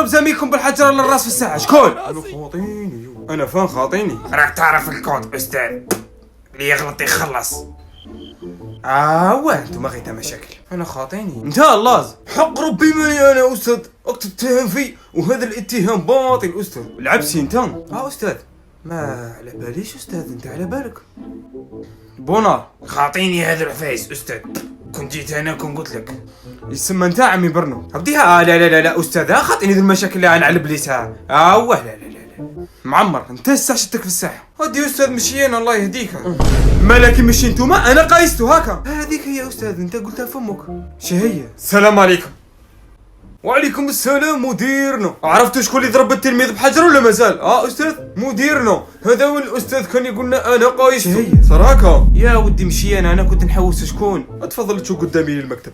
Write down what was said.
زميلكم بالحجر للراس في الساعة. شكون؟ انا خاطيني. انا فين خاطيني؟ راك تعرف الكود استاذ، اللي يغلط يخلص. واه انتم غيتا مشاكل. انا خاطيني انت اللاز. حق ربي ماني انا استاذ، اكتب تهم في وهذا الاتهام باطل استاذ. العبسي انت. استاذ ما على باليش استاذ، انت على بالك. بونار خاطيني هذا العفايس استاذ، كنت جيت انا كنت قلت لك يسمى انت عمي برنو هبديها. لا لا لا لا استاذ، خاطيني ذي المشاكل اللي انا على بليسها. واه لا لا لا معمر انت الساعه شتك في الساحه. ودي استاذ مشينا الله يهديك. مالك مشي انتوما، انا قايستو هكا. هذيك هي استاذ، انت قلتها فمك. شهيه. السلام عليكم. وعليكم السلام مديرنا. عرفتوا شكون اللي ضرب التلميذ بحجر ولا مازال؟ استاذ مديرنا هذا هو الاستاذ كان يقول لنا انا قايس. شهيه صار هكا. يا ودي مشي انا كنت نحوس. شكون؟ تفضل تشوف قدامي للمكتب.